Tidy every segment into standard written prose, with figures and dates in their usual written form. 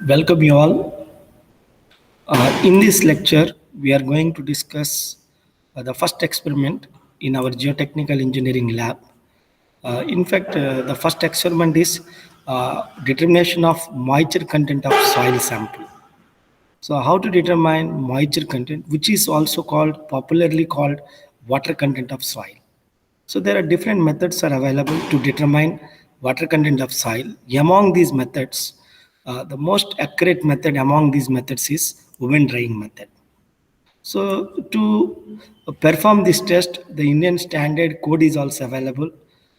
Welcome you all. In this lecture, we are going to discuss the first experiment in our geotechnical engineering lab. The first experiment is determination of moisture content of soil sample. So, how to determine moisture content, which is also popularly called water content of soil. So there are different methods are available to determine water content of soil. Among these methods, the most accurate method among these methods is oven drying method. So to perform this test, the Indian Standard Code is also available.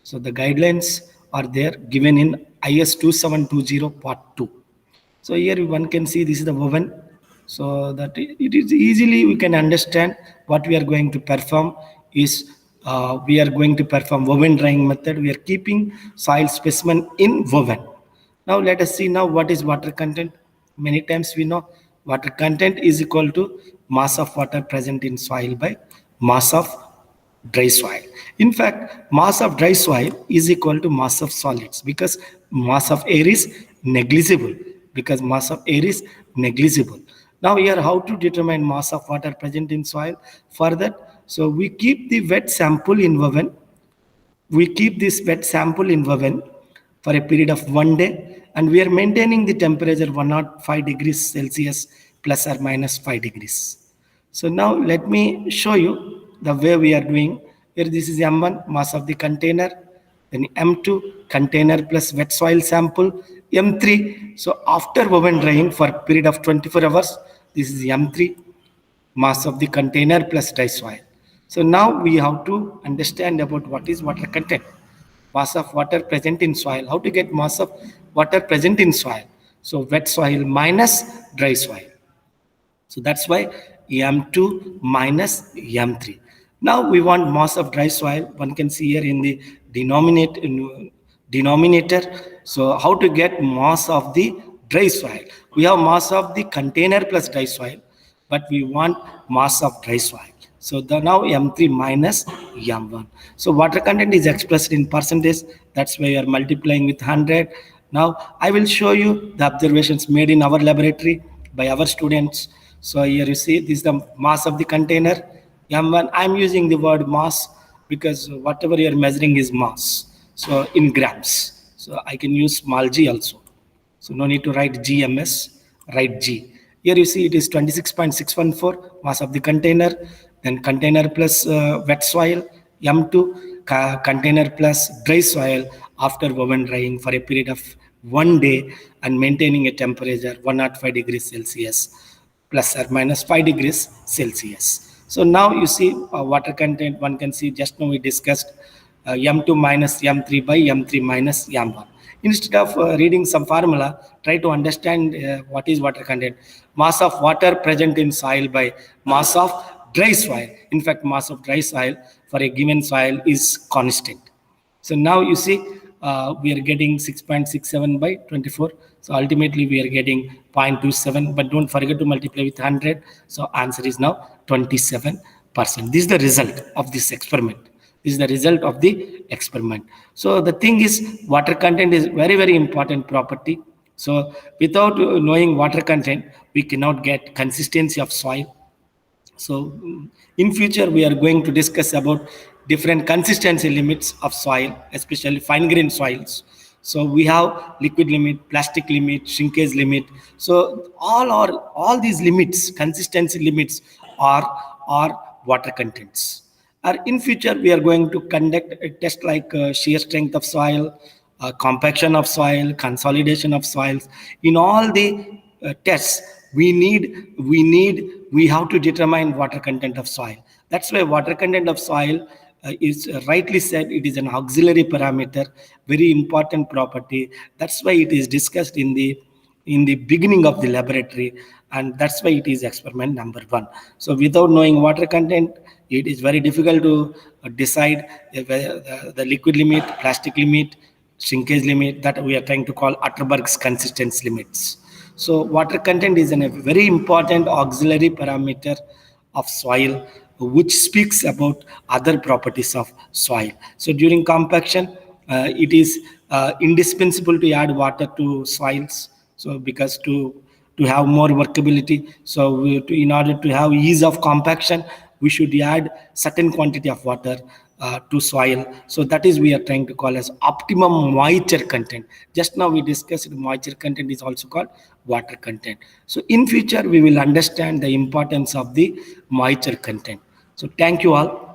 So the guidelines are there given in IS 2720 Part 2. So here one can see this is the oven. So that it is easily we can understand what we are going to perform is we are going to perform oven drying method. We are keeping soil specimen in oven. Now let us see now what is water content. Many times we know water content is equal to mass of water present in soil by mass of dry soil. In fact, mass of dry soil is equal to mass of solids because mass of air is negligible. Because mass of air is negligible. Now here how to determine mass of water present in soil? For that, so we keep the wet sample in oven. We keep this wet sample in oven for a period of 1 day, and we are maintaining the temperature 105 degrees Celsius plus or minus 5 degrees. So now let me show you the way we are doing. Here this is M1, mass of the container, then M2, container plus wet soil sample, M3. So after oven drying for a period of 24 hours, this is M3, mass of the container plus dry soil. So now we have to understand about what is water content. Mass of water present in soil. How to get mass of water present in soil? So wet soil minus dry soil. So that's why M2 minus M3. Now we want mass of dry soil. One can see here in the denominator. So how to get mass of the dry soil? We have mass of the container plus dry soil, but we want mass of dry soil. So now M3 minus M1. So water content is expressed in percentage. That's why we are multiplying with 100. Now I will show you the observations made in our laboratory by our students. So here you see this is the mass of the container M1. I'm using the word mass because whatever you are measuring is mass. So in grams. So I can use small g also. So no need to write GMS, write G. Here you see it is 26.614 mass of the container, then container plus wet soil, M2, container plus dry soil after oven drying for a period of 1 day and maintaining a temperature 105 degrees Celsius plus or minus 5 degrees Celsius. So now you see water content, one can see just now we discussed M2 minus M3 by M3 minus M1. Instead of reading some formula, try to understand what is water content. Mass of water present in soil by mass of dry soil. In fact, mass of dry soil for a given soil is constant. So now you see we are getting 6.67 by 24. So ultimately we are getting 0.27, but don't forget to multiply with 100. So answer is now 27%. This is the result of this experiment. This is the result of the experiment. So the thing is, water content is very, very important property. So without knowing water content, we cannot get consistency of soil. So in future, we are going to discuss about different consistency limits of soil, especially fine grained soils. So we have liquid limit, plastic limit, shrinkage limit. So all these limits, consistency limits are water contents. Or in future, we are going to conduct a test like shear strength of soil, compaction of soil, consolidation of soils. In all the tests, we have to determine water content of soil. That's why water content of soil is rightly said it is an auxiliary parameter, very important property. That's why it is discussed in the beginning of the laboratory, and that's why it is experiment number 1. So without knowing water content, it is very difficult to decide the liquid limit, plastic limit, shrinkage limit that we are trying to call Atterberg's consistency limits. So water content is a very important auxiliary parameter of soil which speaks about other properties of soil. So during compaction, it is indispensable to add water to soils. So because to have more workability, so in order to have ease of compaction, we should add certain quantity of water to soil. So that is we are trying to call as optimum moisture content. Just now we discussed moisture content is also called water content. So in future we will understand the importance of the moisture content. So thank you all.